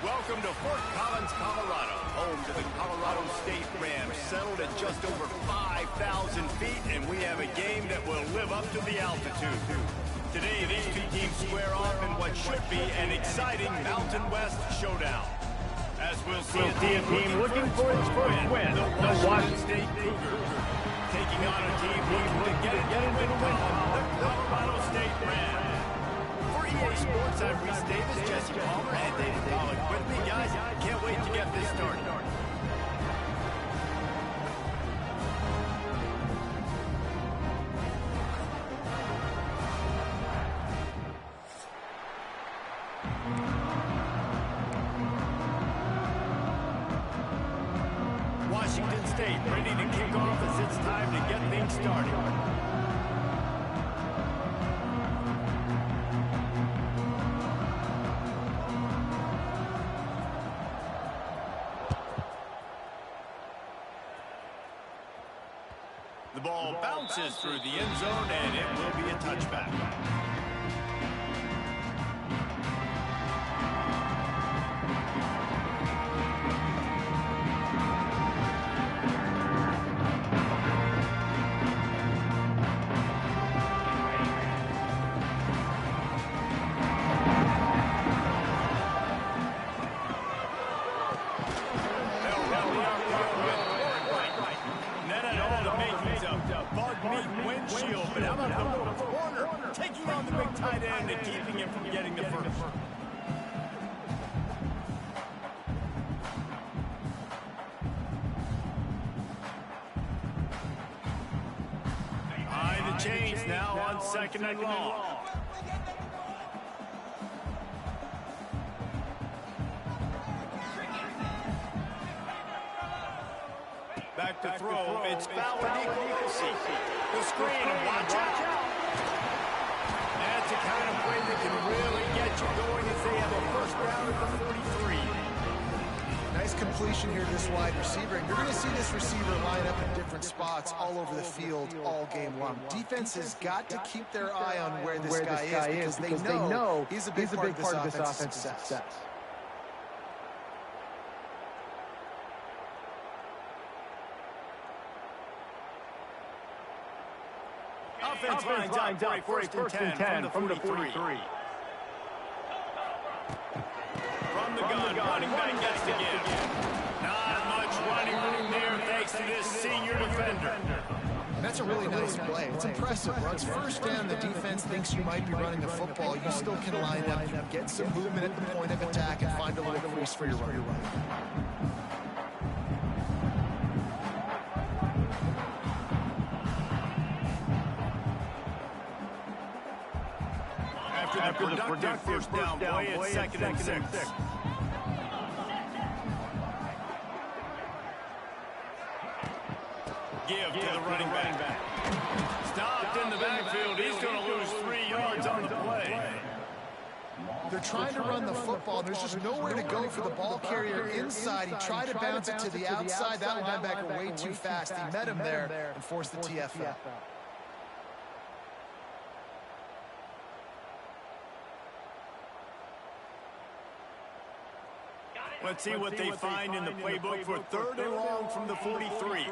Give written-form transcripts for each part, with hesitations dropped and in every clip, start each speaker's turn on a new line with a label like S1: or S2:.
S1: Welcome to Fort Collins, Colorado, home to the Colorado State Rams, settled at just over 5,000 feet, and we have a game that will live up to the altitude. Today, these two teams square off in what should be an exciting Mountain West showdown. As we'll see a team looking for its first win, the Washington State Cougars, taking on a team looking to get it win column, the Colorado State Rams. For EA Sports, I'm Reese Davis, Jesse Palmer, and David Pollock with me, guys. Can't wait to get this started. Washington State ready to kick off as it's time to get things started. The ball bounces through the end zone, and it will be a touchback. Windshield, but how about the corner taking on the big tight end and keeping him from getting the first. Behind the chains now on 2nd and long. Back to throw, it's Fowler-Nicolosi. The screen, and watch out. That's the kind of play that can really get you going as they have a first down at the 43.
S2: Nice completion here to this wide receiver. And you're going to see this receiver line up in different spots all over the field all game long. Defense has got to keep their eye on where this guy is because they know he's a big part of this offensive success.
S1: Offense lines up for a first and 10 from the 43. From the gun, running back gets to give. Not much running room there thanks to this senior defender.
S2: And that's a really nice play. It's impressive. Once first down, the defense thinks you might be running the football. You still can line up, get some movement at the point of attack, and find a little crease for your run.
S1: After the productive first down play, it's 2nd and 6. Give to the running back. Stopped in the backfield. He's going to lose 3 yards on the play.
S2: They're trying to run the football. There's just nowhere to go for the ball carrier inside. He tried to bounce it to the outside. That linebacker way too fast. He met him there and forced the TFL.
S1: Let's see what they find in the playbook for 3rd and long from the 43.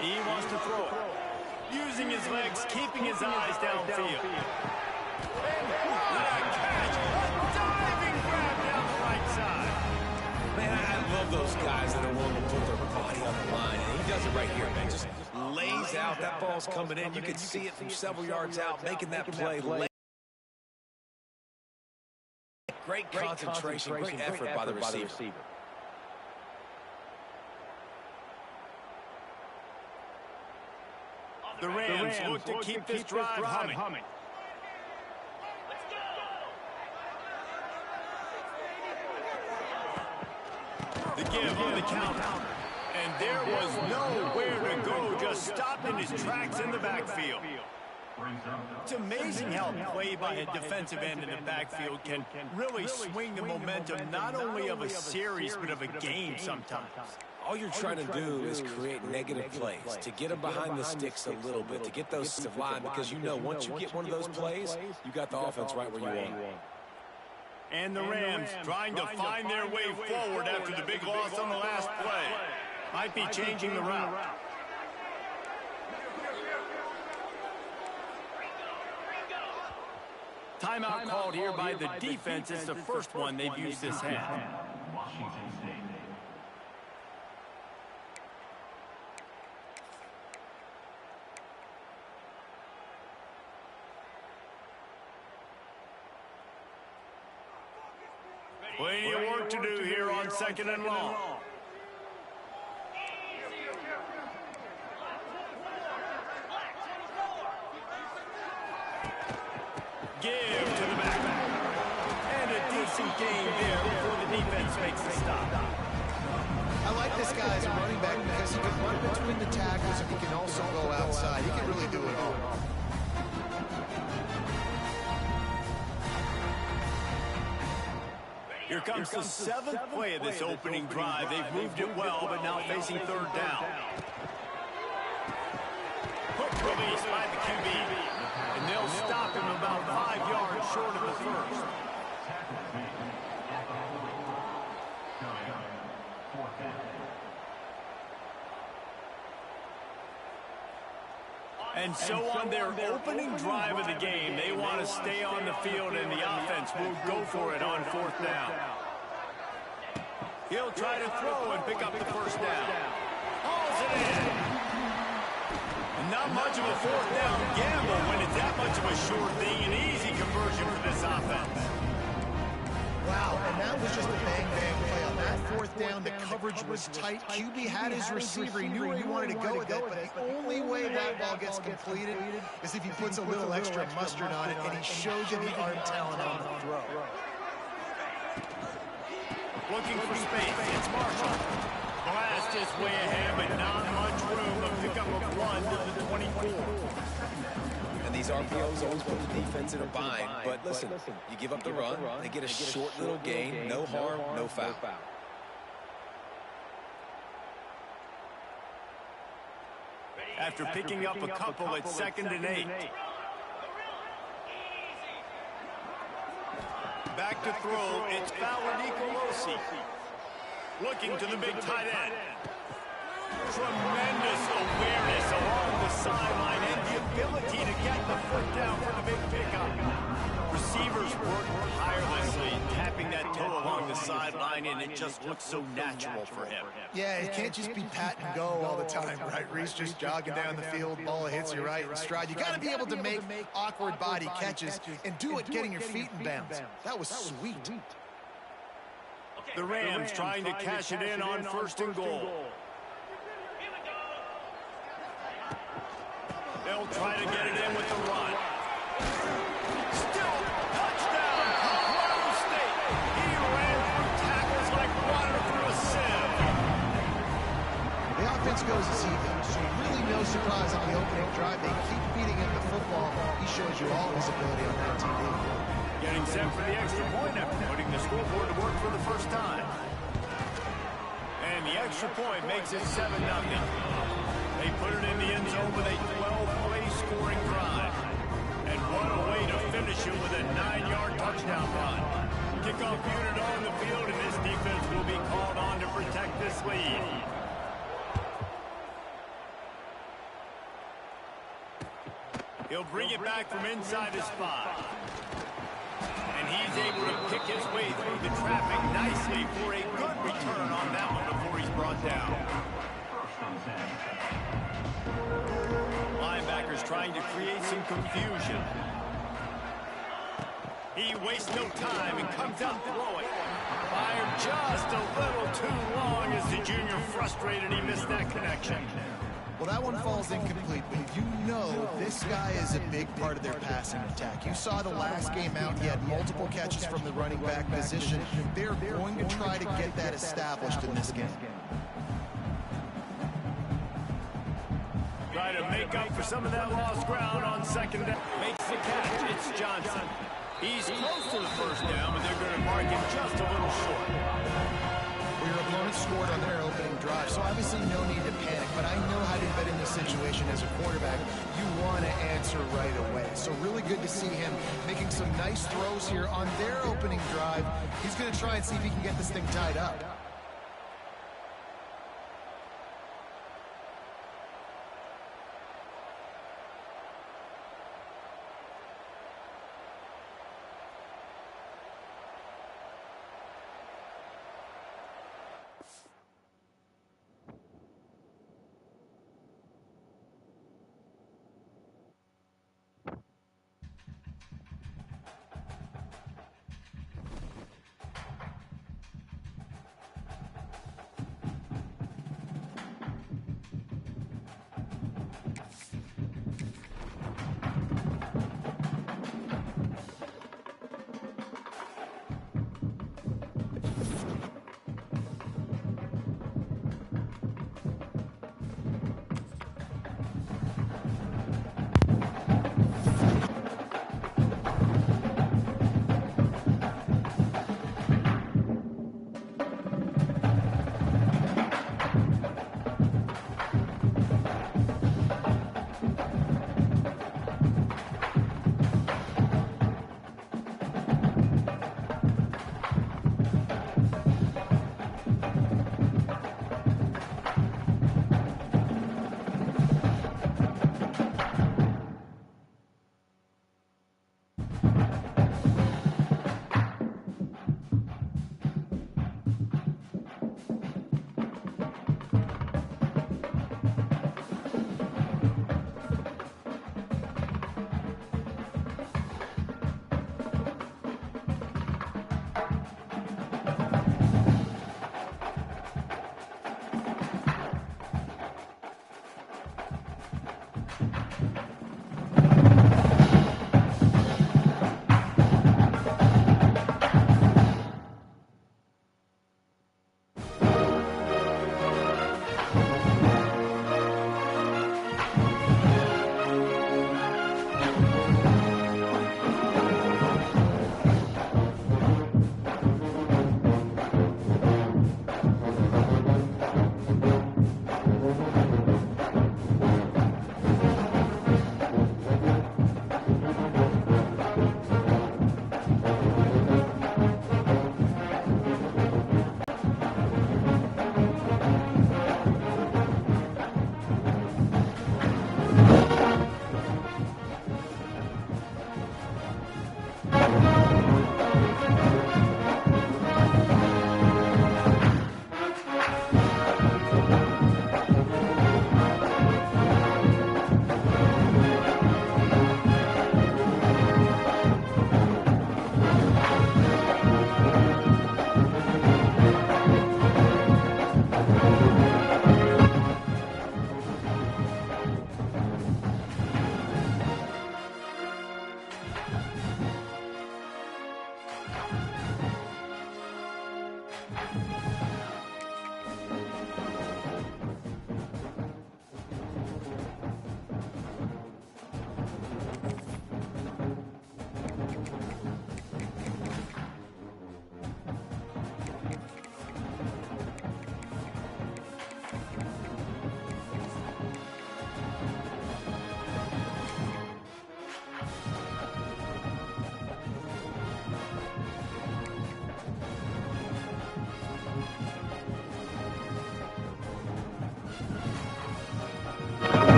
S1: He wants to throw it. Using his legs, keeping his eyes downfield. And what a catch! A diving grab down the right side.
S3: Man, I love those guys that are willing to put their body on the line. And he does it right here, man. Just lays out. That ball's coming in. You can see it from several yards out, making that play. Great concentration, great effort by the receiver.
S1: The Rams look to keep this drive humming. The give on the count. And there was nowhere to go, just stopped in his tracks in the backfield. It's amazing how play by a defensive end in the backfield can really swing the momentum not only of a series but of a game sometimes.
S3: All you're trying to do is create negative plays, to get them behind the sticks a little bit, to get those to line, because you know once you get one of those plays, you got the offense right where you want.
S1: And the Rams trying to find their way forward after the big loss on the last play. Might be changing the route. Timeout called here by the defense. It's the first one they've used this half. Plenty of work to do here on 2nd and long. Give to the back. And a decent gain there before the defense makes the stop.
S2: I like this guy as a running back because he can run between the tackles and he can also go outside. He can really do it all.
S1: Here comes the 7th play of this opening drive. They've moved it well, but now facing 3rd down. Quick release by the QB. And they'll stop him about 5 yards short of the first. And so on their opening drive of the game, they want to stay on the field, and the offense will go for it on 4th down. He'll try to throw and pick up the first down. Hauls it in. And not much of a 4th down gamble when it's that much of a sure thing. An easy conversion for this offense.
S2: Wow, and that was just a bang-bang play. On that 4th down, the coverage was tight. QB had his receiver. He knew where he wanted to go with it, but the only way that ball gets completed is if he puts a little extra mustard on it, and he shows you the arm talent on the throw.
S1: Looking for space. It's Marshall. Blast is way ahead, but not much room. A pickup of 1 to the 24.
S3: And these RPOs always put the defense in a bind. But listen, you give up the run, they get a short little gain, no harm, no foul.
S1: After picking up a couple, it's 2nd and 8. Back to throw, it's Fowler Nicolosi. Looking to the big tight end. Tremendous awareness along the sideline and the ability to get the foot down for the big pickup. Receivers work tirelessly, tapping that toe along the sideline, and it just looks so natural for him.
S2: Yeah, it can't just be pat and go all the time, right? Reese just jogging down the field, ball hits you right in stride. You got to be able to make awkward body catches and do it getting your feet in bounds. That was sweet.
S1: The Rams trying to cash it in on 1st and goal. They'll try to get it in with the run. Still, touchdown, Colorado State. He ran through tackles like water through a sieve.
S2: The offense goes as he goes, so really no surprise on the opening drive. They keep feeding him the football. He shows you all his ability on that TV.
S1: Getting set for the extra point after putting the scoreboard to work for the first time. And the extra point makes it 7-0. They put it in the end zone with a 12-play scoring drive. And what a way to finish it with a 9-yard touchdown run. Kickoff unit on the field, and this defense will be called on to protect this lead. He'll bring it back from inside his spot. And he's able to pick his way through the traffic nicely for a good return on that one before he's brought down. Linebackers trying to create some confusion. He wastes no time and comes out throwing. Fired just a little too long as the junior frustrated he missed that connection.
S2: Well, that one falls incomplete, but you know this guy is a big part of their passing attack. You saw the last game out, he had multiple catches from the running back position. They're going to try to get that established in this game.
S1: try to make up for some of that lost ground on second down. Makes the catch. It's Johnson. He's close to the first down, but they're going to mark him just a little short.
S2: Well, your opponent scored on their opening drive, so obviously no need to panic, but I know how to bet in this situation as a quarterback. You want to answer right away. So really good to see him making some nice throws here on their opening drive. He's going to try and see if he can get this thing tied up.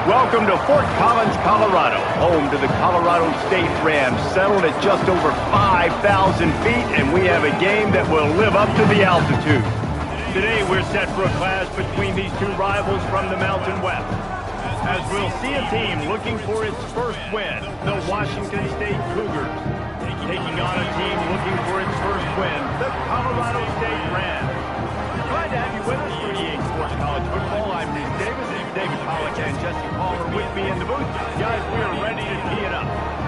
S1: Welcome to Fort Collins, Colorado, home to the Colorado State Rams, settled at just over 5,000 feet, and we have a game that will live up to the altitude. Today, we're set for a clash between these two rivals from the Mountain West, as we'll see a team looking for its first win, the Washington State Cougars, taking on a team looking for its first win, the Colorado State Rams. Glad to have you with us for EA Sports College Football. I'm Nick Davis, and David Pollock and Jesse Palmer with me in the booth. Guys, we are ready to tee it up.